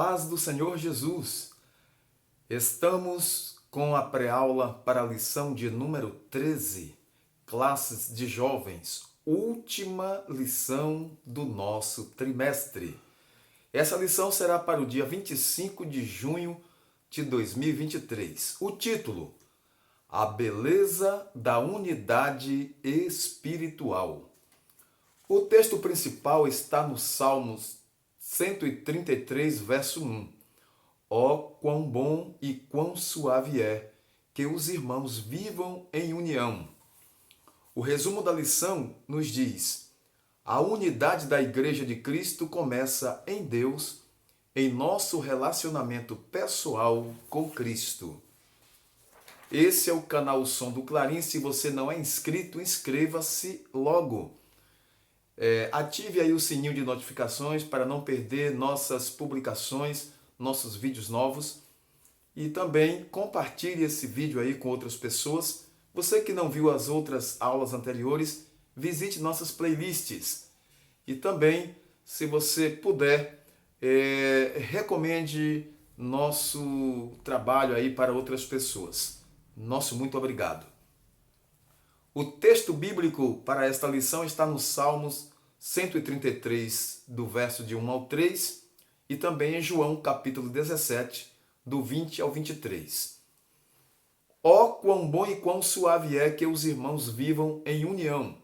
paz do Senhor Jesus. Estamos com a pré-aula para a lição de número 13, classes de jovens, última lição do nosso trimestre. Essa lição será para o dia 25 de junho de 2023. O título: A beleza da unidade espiritual. O texto principal está no Salmos 133, verso 1. Ó, quão bom e quão suave é que os irmãos vivam em união. O resumo da lição nos diz: a unidade da Igreja de Cristo começa em Deus, em nosso relacionamento pessoal com Cristo. Esse é o canal O Som do Clarim. Se você não é inscrito, inscreva-se logo. Ative aí o sininho de notificações para não perder nossas publicações, nossos vídeos novos. E também compartilhe esse vídeo aí com outras pessoas. Você que não viu as outras aulas anteriores, visite nossas playlists. E também, se você puder, recomende nosso trabalho aí para outras pessoas. Nosso muito obrigado. O texto bíblico para esta lição está no Salmos 133, do verso de 1 ao 3, e também em João, capítulo 17, do 20 ao 23. Ó, quão bom e quão suave é que os irmãos vivam em união.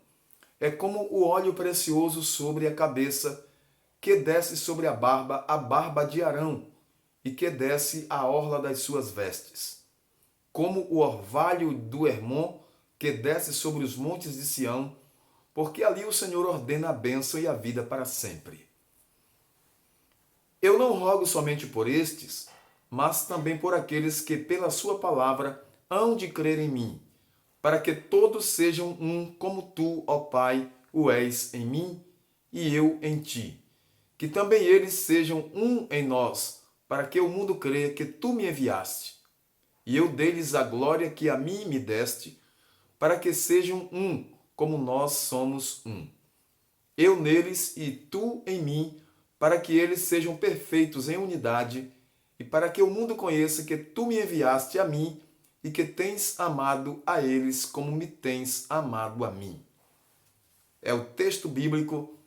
É como o óleo precioso sobre a cabeça, que desce sobre a barba de Arão, e que desce a orla das suas vestes. Como o orvalho do Hermon, que desce sobre os montes de Sião, porque ali o Senhor ordena a bênção e a vida para sempre. Eu não rogo somente por estes, mas também por aqueles que pela sua palavra hão de crer em mim, para que todos sejam um como tu, ó Pai, o és em mim e eu em ti. Que também eles sejam um em nós, para que o mundo creia que tu me enviaste. E eu dei-lhes a glória que a mim me deste, para que sejam um, como nós somos um. Eu neles e tu em mim, para que eles sejam perfeitos em unidade, e para que o mundo conheça que tu me enviaste a mim, e que tens amado a eles como me tens amado a mim. É o texto bíblico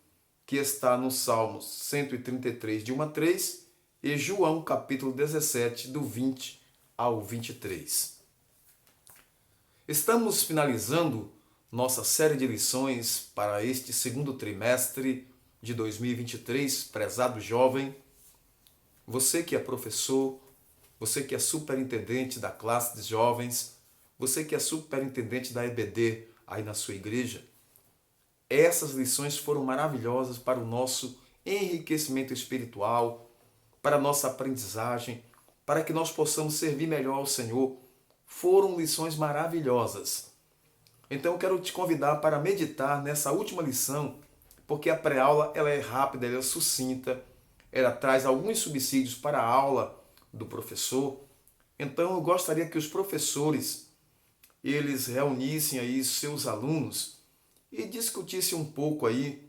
que está no Salmos 133, de 1 a 3, e João, capítulo 17, do 20 ao 23. Estamos finalizando nossa série de lições para este segundo trimestre de 2023, prezado jovem. Você que é professor, você que é superintendente da classe de jovens, você que é superintendente da EBD aí na sua igreja, essas lições foram maravilhosas para o nosso enriquecimento espiritual, para a nossa aprendizagem, para que nós possamos servir melhor ao Senhor. Foram lições maravilhosas. Então eu quero te convidar para meditar nessa última lição, porque a pré-aula ela é rápida, ela é sucinta, ela traz alguns subsídios para a aula do professor. Então eu gostaria que os professores eles reunissem aí seus alunos e discutissem um pouco aí,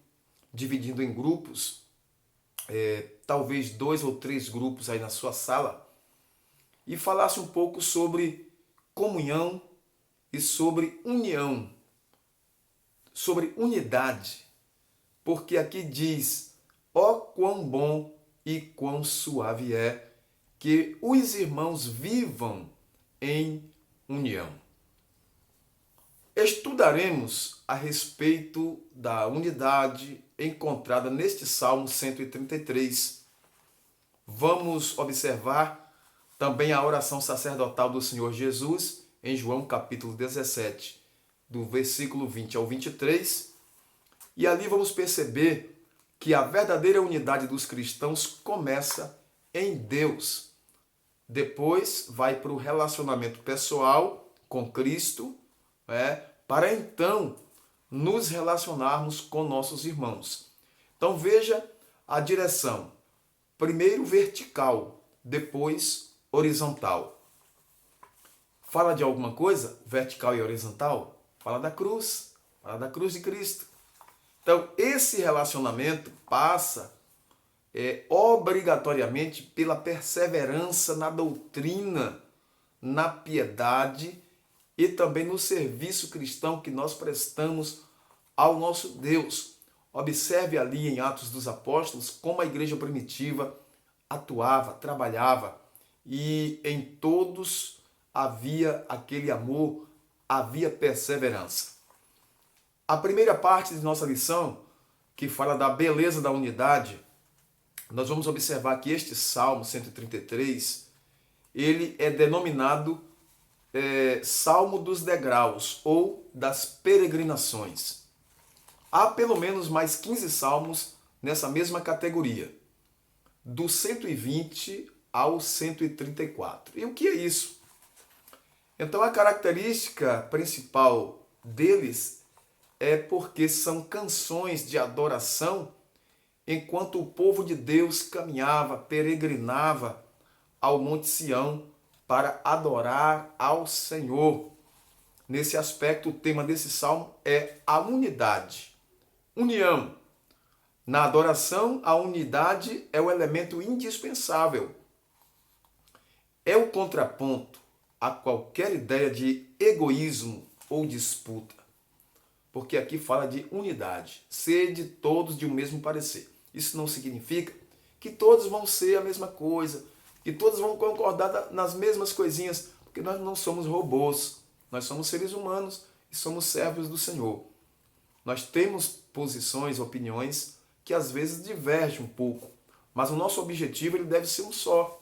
dividindo em grupos, talvez 2 ou 3 grupos aí na sua sala, e falasse um pouco sobre comunhão e sobre união, sobre unidade, porque aqui diz: ó, quão bom e quão suave é que os irmãos vivam em união. Estudaremos a respeito da unidade encontrada neste Salmo 133. Vamos observar também a oração sacerdotal do Senhor Jesus, em João capítulo 17, do versículo 20 ao 23. E ali vamos perceber que a verdadeira unidade dos cristãos começa em Deus. Depois vai para o relacionamento pessoal com Cristo, para então nos relacionarmos com nossos irmãos. Então veja a direção. Primeiro vertical, depois horizontal. Fala de alguma coisa? Vertical e horizontal? Fala da cruz de Cristo. Então, esse relacionamento passa obrigatoriamente pela perseverança na doutrina, na piedade e também no serviço cristão que nós prestamos ao nosso Deus. Observe ali em Atos dos Apóstolos como a igreja primitiva atuava, trabalhava e em todos havia aquele amor, havia perseverança. A primeira parte de nossa lição, que fala da beleza da unidade, nós vamos observar que este Salmo 133, ele é denominado Salmo dos Degraus ou das Peregrinações. Há pelo menos mais 15 salmos nessa mesma categoria, do 120 ao 134. E o que é isso? Então a característica principal deles é porque são canções de adoração enquanto o povo de Deus caminhava, peregrinava ao Monte Sião para adorar ao Senhor. Nesse aspecto, o tema desse salmo é a unidade. União. Na adoração, a unidade é o elemento indispensável. É o contraponto a qualquer ideia de egoísmo ou disputa. Porque aqui fala de unidade. Sede todos de um mesmo parecer. Isso não significa que todos vão ser a mesma coisa, que todos vão concordar nas mesmas coisinhas, porque nós não somos robôs. Nós somos seres humanos e somos servos do Senhor. Nós temos posições, opiniões que às vezes divergem um pouco, mas o nosso objetivo ele deve ser um só.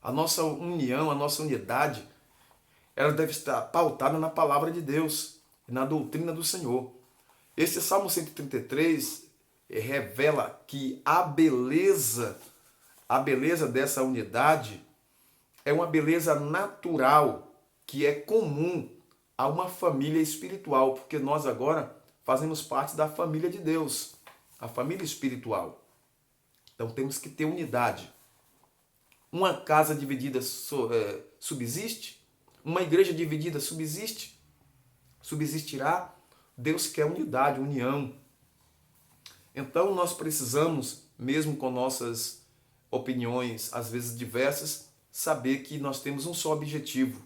A nossa união, a nossa unidade, ela deve estar pautada na palavra de Deus e na doutrina do Senhor. Esse Salmo 133 revela que a beleza dessa unidade é uma beleza natural, que é comum a uma família espiritual, porque nós agora fazemos parte da família de Deus, a família espiritual. Então temos que ter unidade. Uma casa dividida subsiste? Uma igreja dividida subsiste? Subsistirá? Deus quer unidade, união. Então nós precisamos, mesmo com nossas opiniões às vezes diversas, saber que nós temos um só objetivo.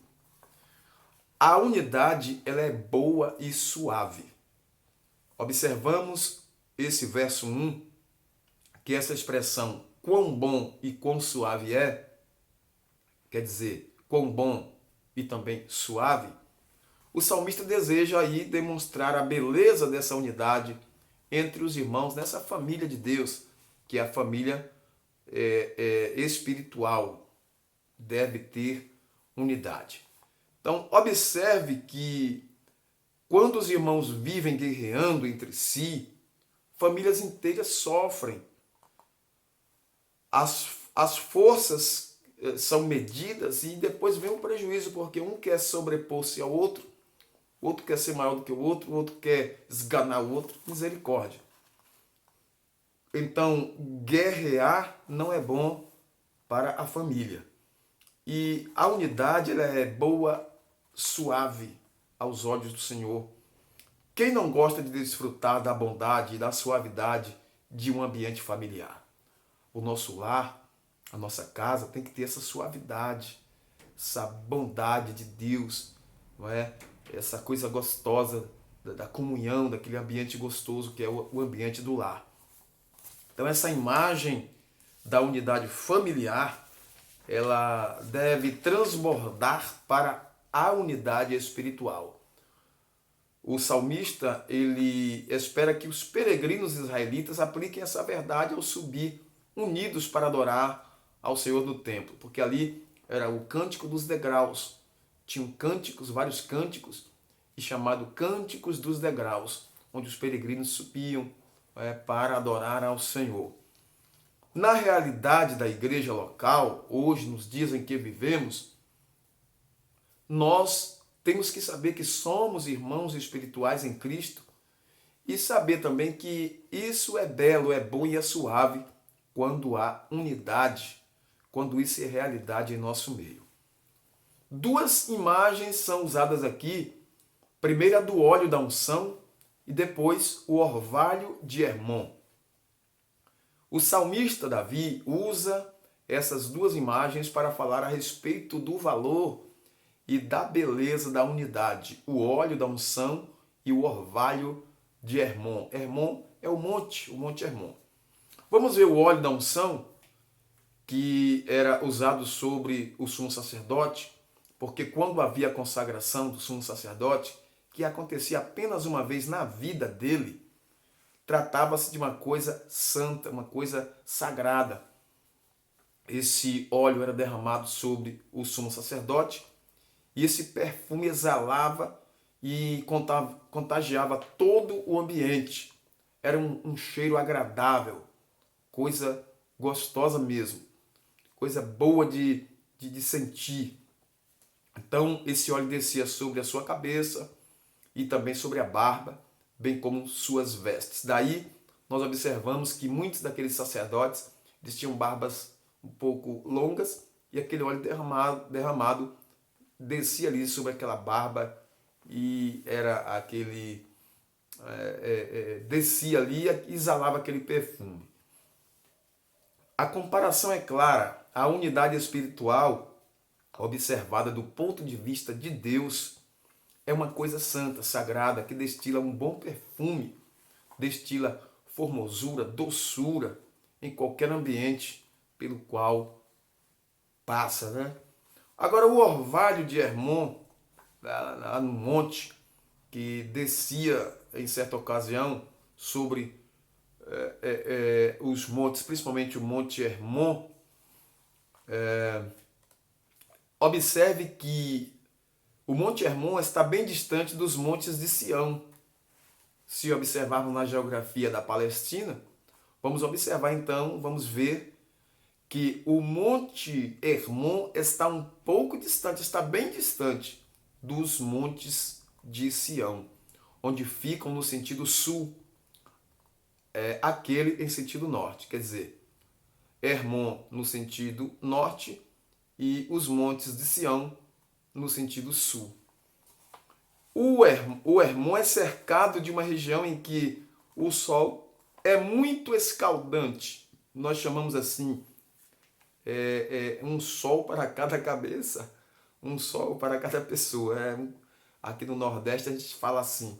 A unidade ela é boa e suave. Observamos esse verso 1, que essa expressão quão bom e quão suave é, quer dizer, quão bom e também suave, o salmista deseja aí demonstrar a beleza dessa unidade entre os irmãos, nessa família de Deus, que é a família espiritual, deve ter unidade. Então, observe que quando os irmãos vivem guerreando entre si, famílias inteiras sofrem. As forças são medidas e depois vem um prejuízo, porque um quer sobrepor-se ao outro, o outro quer ser maior do que o outro quer esganar o outro. Misericórdia. Então, guerrear não é bom para a família. E a unidade ela é boa, suave aos olhos do Senhor. Quem não gosta de desfrutar da bondade e da suavidade de um ambiente familiar? O nosso lar, a nossa casa tem que ter essa suavidade, essa bondade de Deus, não é? Essa coisa gostosa da comunhão, daquele ambiente gostoso que é o ambiente do lar. Então essa imagem da unidade familiar, ela deve transbordar para a unidade espiritual. O salmista, ele espera que os peregrinos israelitas apliquem essa verdade ao subir unidos para adorar ao Senhor no templo, porque ali era o cântico dos degraus. Tinham cânticos, vários cânticos, e chamado Cânticos dos Degraus, onde os peregrinos subiam para adorar ao Senhor. Na realidade da igreja local, hoje, nos dias em que vivemos, nós temos que saber que somos irmãos espirituais em Cristo e saber também que isso é belo, é bom e é suave quando há unidade, quando isso é realidade em nosso meio. Duas imagens são usadas aqui, primeiro a do óleo da unção e depois o orvalho de Hermon. O salmista Davi usa essas duas imagens para falar a respeito do valor e da beleza da unidade, o óleo da unção e o orvalho de Hermon. Hermon é o Monte Hermon. Vamos ver o óleo da unção, que era usado sobre o sumo sacerdote, porque quando havia a consagração do sumo sacerdote, que acontecia apenas uma vez na vida dele, tratava-se de uma coisa santa, uma coisa sagrada. Esse óleo era derramado sobre o sumo sacerdote e esse perfume exalava e contagiava todo o ambiente. Era um cheiro agradável, coisa gostosa mesmo, coisa boa de sentir. Então esse óleo descia sobre a sua cabeça e também sobre a barba, bem como suas vestes. Daí nós observamos que muitos daqueles sacerdotes eles tinham barbas um pouco longas e aquele óleo derramado descia ali sobre aquela barba e era aquele descia ali e exalava aquele perfume. A comparação é clara. A unidade espiritual observada do ponto de vista de Deus é uma coisa santa, sagrada, que destila um bom perfume, destila formosura, doçura em qualquer ambiente pelo qual passa, né? Agora o orvalho de Hermon, lá no monte, que descia em certa ocasião sobre os montes, principalmente o Monte Hermon, observe que o Monte Hermon está bem distante dos montes de Sião. Se observarmos na geografia da Palestina, vamos observar então, vamos ver que o Monte Hermon está um pouco distante, está bem distante dos montes de Sião, onde ficam no sentido sul, aquele em sentido norte. Quer dizer, Hermon no sentido norte e os montes de Sião no sentido sul. O Hermon é cercado de uma região em que o sol é muito escaldante. Nós chamamos assim, um sol para cada cabeça, um sol para cada pessoa. Aqui no Nordeste a gente fala assim.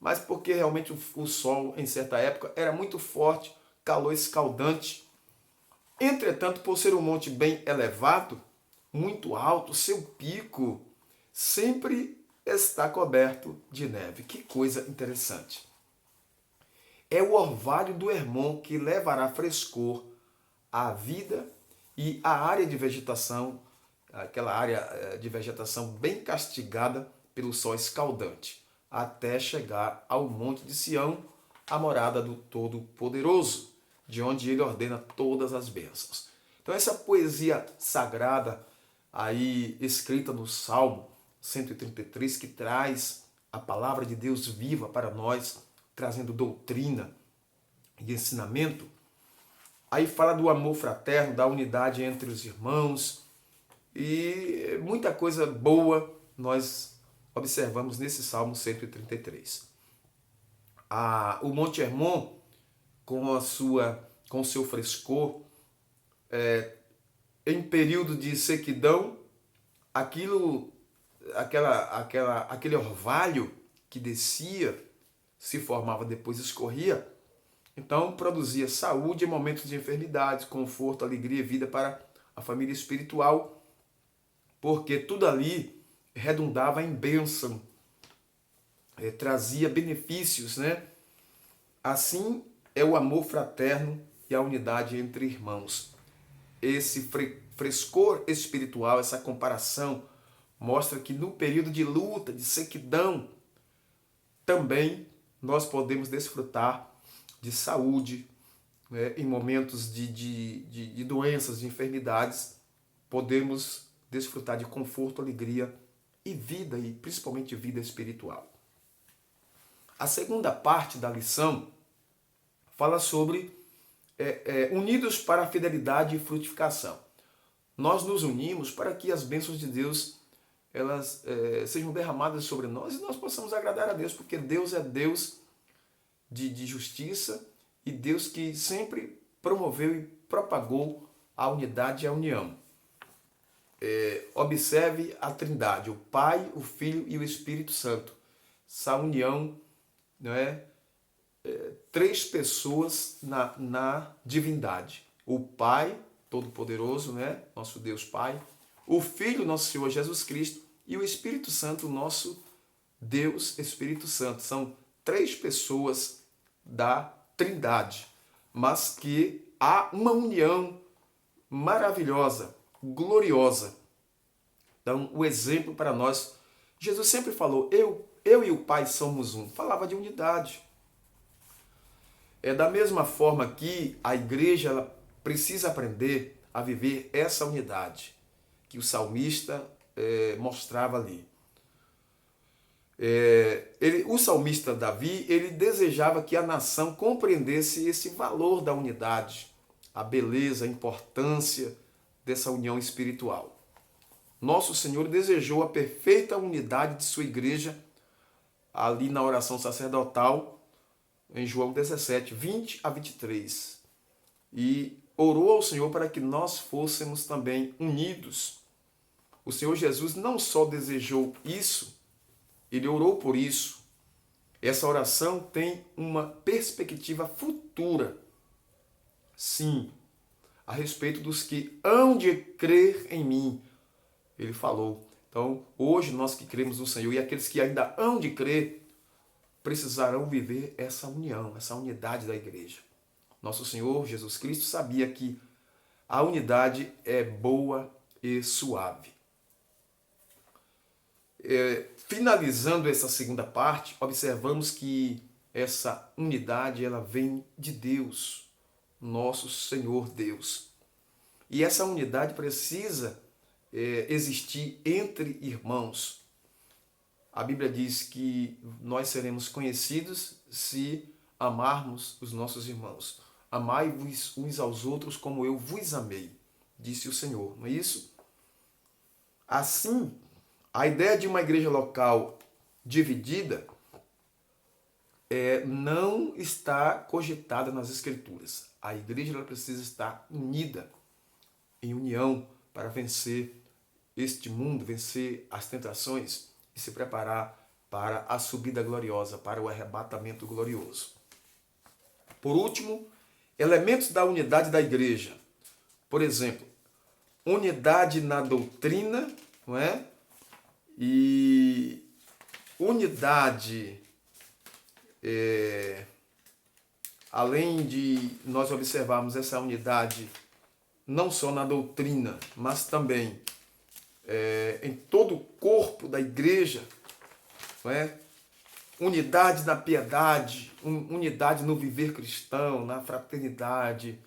Mas porque realmente o sol, em certa época, era muito forte, calor escaldante. Entretanto, por ser um monte bem elevado, muito alto, seu pico sempre está coberto de neve. Que coisa interessante. É o orvalho do Hermon que levará frescor à vida e à área de vegetação, aquela área de vegetação bem castigada pelo sol escaldante, até chegar ao Monte de Sião, a morada do Todo-Poderoso, de onde ele ordena todas as bênçãos. Então essa poesia sagrada aí escrita no Salmo 133, que traz a palavra de Deus viva para nós, trazendo doutrina e ensinamento, aí fala do amor fraterno, da unidade entre os irmãos e muita coisa boa nós observamos nesse Salmo 133. O Monte Hermon, com o seu frescor, em período de sequidão, aquele orvalho que descia, se formava, depois escorria, então produzia saúde em momentos de enfermidade, conforto, alegria e vida para a família espiritual, porque tudo ali redundava em bênção, trazia benefícios, né? Assim é o amor fraterno e a unidade entre irmãos. Esse frescor espiritual, essa comparação, mostra que no período de luta, de sequidão, também nós podemos desfrutar de saúde, né? Em momentos de doenças, de enfermidades, podemos desfrutar de conforto, alegria e vida, e principalmente vida espiritual. A segunda parte da lição fala sobre unidos para a fidelidade e frutificação. Nós nos unimos para que as bênçãos de Deus elas sejam derramadas sobre nós e nós possamos agradar a Deus, porque Deus é Deus de justiça e Deus que sempre promoveu e propagou a unidade e a união. Observe a Trindade, o Pai, o Filho e o Espírito Santo. Essa união, não é? Três pessoas na divindade. O Pai Todo-Poderoso, né? Nosso Deus Pai. O Filho, nosso Senhor Jesus Cristo. E o Espírito Santo, nosso Deus Espírito Santo. São três pessoas da Trindade, mas que há uma união maravilhosa, gloriosa. Então, o exemplo para nós, Jesus sempre falou, eu e o Pai somos um. Falava de unidade. Da mesma forma que a igreja ela precisa aprender a viver essa unidade que o salmista mostrava ali. O salmista Davi, ele desejava que a nação compreendesse esse valor da unidade, a beleza, a importância dessa união espiritual. Nosso Senhor desejou a perfeita unidade de sua igreja ali na oração sacerdotal, em João 17, 20 a 23. E orou ao Senhor para que nós fôssemos também unidos. O Senhor Jesus não só desejou isso, ele orou por isso. Essa oração tem uma perspectiva futura. Sim, a respeito dos que hão de crer em mim. Ele falou. Então, hoje nós que cremos no Senhor e aqueles que ainda hão de crer, precisarão viver essa união, essa unidade da igreja. Nosso Senhor Jesus Cristo sabia que a unidade é boa e suave. Finalizando essa segunda parte, observamos que essa unidade ela vem de Deus, nosso Senhor Deus. E essa unidade precisa existir entre irmãos. A Bíblia diz que nós seremos conhecidos se amarmos os nossos irmãos. Amai-vos uns aos outros como eu vos amei, disse o Senhor, não é isso? Assim, a ideia de uma igreja local dividida não está cogitada nas Escrituras. A igreja ela precisa estar unida, em união, para vencer este mundo, vencer as tentações e se preparar para a subida gloriosa, para o arrebatamento glorioso. Por último, elementos da unidade da igreja. Por exemplo, unidade na doutrina, não é? E unidade, além de nós observarmos essa unidade não só na doutrina, mas também em todo o corpo da igreja, não é? Unidade na piedade, unidade no viver cristão, na fraternidade,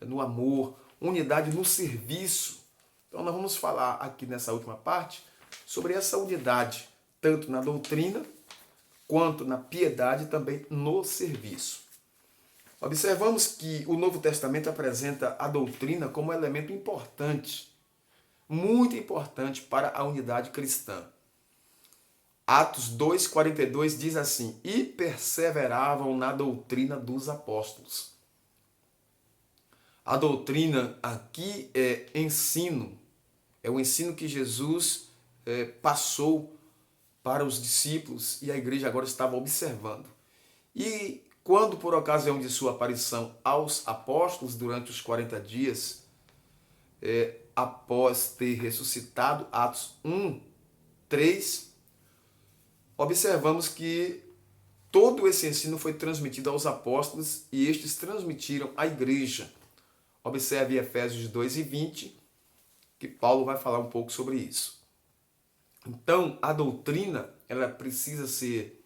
no amor, unidade no serviço. Então nós vamos falar aqui nessa última parte sobre essa unidade, tanto na doutrina, quanto na piedade e também no serviço. Observamos que o Novo Testamento apresenta a doutrina como elemento importante, muito importante para a unidade cristã. Atos 2,42 diz assim, e perseveravam na doutrina dos apóstolos. A doutrina aqui é ensino, é o ensino que Jesus passou para os discípulos e a igreja agora estava observando. E quando, por ocasião de sua aparição aos apóstolos durante os 40 dias, após ter ressuscitado, Atos 1, 3, observamos que todo esse ensino foi transmitido aos apóstolos e estes transmitiram à igreja. Observe Efésios 2 e 20, que Paulo vai falar um pouco sobre isso. Então, a doutrina, ela precisa ser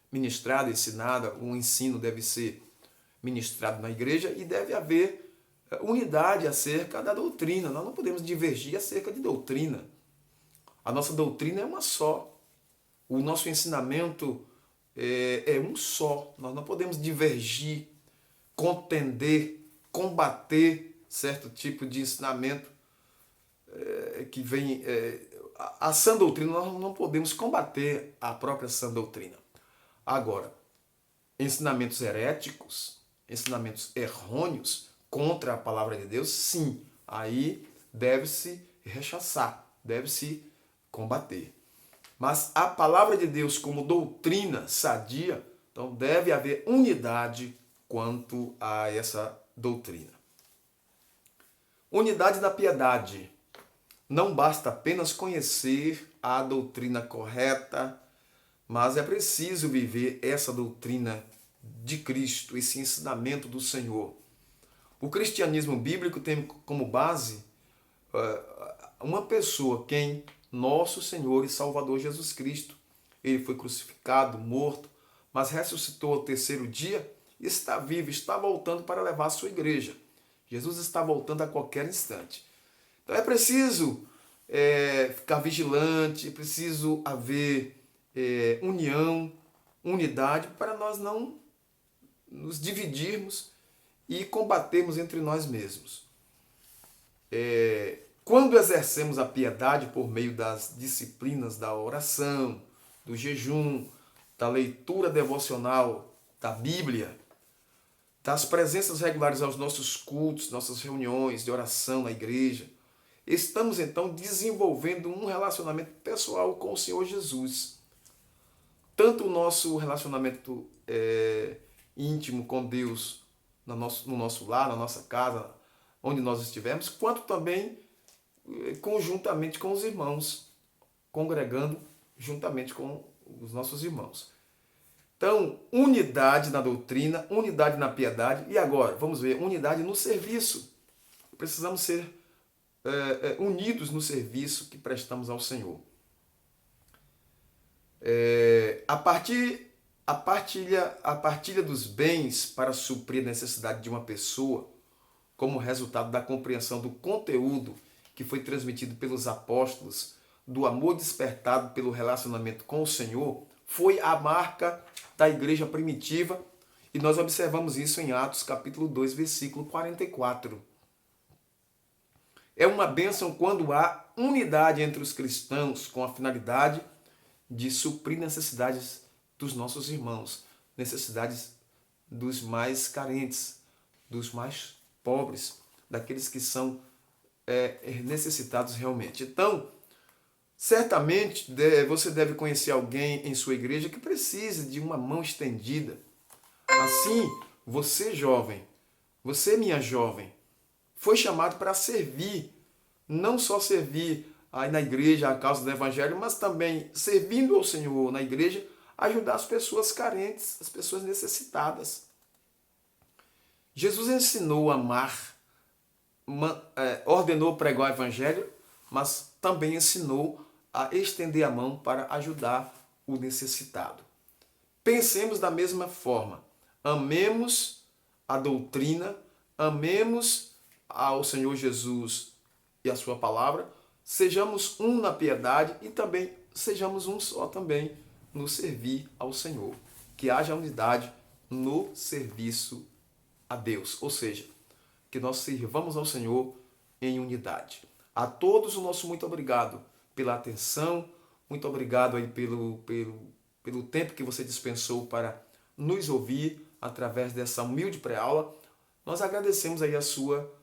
ministrada, ensinada, o ensino deve ser ministrado na igreja e deve haver unidade acerca da doutrina. Nós não podemos divergir acerca de doutrina. A nossa doutrina é uma só. O nosso ensinamento é um só. Nós não podemos divergir, contender, combater certo tipo de ensinamento que vem... a sã doutrina, nós não podemos combater a própria sã doutrina. Agora, ensinamentos heréticos, ensinamentos errôneos contra a palavra de Deus, sim, aí deve-se rechaçar, deve-se combater. Mas a palavra de Deus como doutrina sadia, então deve haver unidade quanto a essa doutrina. Unidade da piedade. Não basta apenas conhecer a doutrina correta, mas é preciso viver essa doutrina de Cristo, esse ensinamento do Senhor. O cristianismo bíblico tem como base uma pessoa, quem? Nosso Senhor e Salvador Jesus Cristo. Ele foi crucificado, morto, mas ressuscitou ao terceiro dia e está vivo, está voltando para levar a sua igreja. Jesus está voltando a qualquer instante. Então é preciso ficar vigilante, é preciso haver união, unidade, para nós não nos dividirmos e combatermos entre nós mesmos. Quando exercemos a piedade por meio das disciplinas da oração, do jejum, da leitura devocional da Bíblia, das presenças regulares aos nossos cultos, nossas reuniões de oração na igreja, estamos então desenvolvendo um relacionamento pessoal com o Senhor Jesus. Tanto o nosso relacionamento íntimo com Deus no nosso lar, na nossa casa, onde nós estivermos, quanto também conjuntamente com os irmãos, congregando juntamente com os nossos irmãos. Então, unidade na doutrina, unidade na piedade, e agora, vamos ver, unidade no serviço. Precisamos ser unidos no serviço que prestamos ao Senhor. A partilha dos bens para suprir a necessidade de uma pessoa, como resultado da compreensão do conteúdo que foi transmitido pelos apóstolos, do amor despertado pelo relacionamento com o Senhor, foi a marca da igreja primitiva, e nós observamos isso em Atos capítulo 2, versículo 44. É uma bênção quando há unidade entre os cristãos com a finalidade de suprir necessidades dos nossos irmãos, necessidades dos mais carentes, dos mais pobres, daqueles que são necessitados realmente. Então, certamente você deve conhecer alguém em sua igreja que precise de uma mão estendida. Assim, você jovem, você minha jovem, foi chamado para servir, não só servir aí na igreja a causa do evangelho, mas também servindo ao Senhor na igreja, ajudar as pessoas carentes, as pessoas necessitadas. Jesus ensinou a amar, ordenou pregar o evangelho, mas também ensinou a estender a mão para ajudar o necessitado. Pensemos da mesma forma. Amemos a doutrina, amemos ao Senhor Jesus e a sua palavra, sejamos um na piedade e também sejamos um só também no servir ao Senhor. Que haja unidade no serviço a Deus, ou seja, que nós sirvamos ao Senhor em unidade. A todos o nosso muito obrigado pela atenção, muito obrigado aí pelo tempo que você dispensou para nos ouvir através dessa humilde pré-aula. Nós agradecemos aí a sua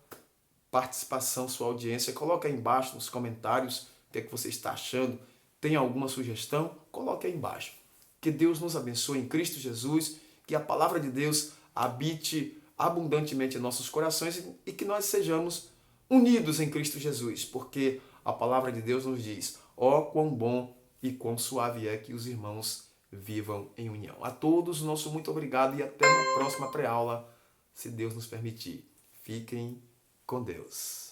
participação, sua audiência. Coloque aí embaixo nos comentários o que é que você está achando. Tem alguma sugestão? Coloque aí embaixo. Que Deus nos abençoe em Cristo Jesus, que a palavra de Deus habite abundantemente em nossos corações e que nós sejamos unidos em Cristo Jesus, porque a palavra de Deus nos diz: ó, quão bom e quão suave é que os irmãos vivam em união. A todos, nosso muito obrigado e até na próxima pré-aula, se Deus nos permitir. Fiquem com Deus.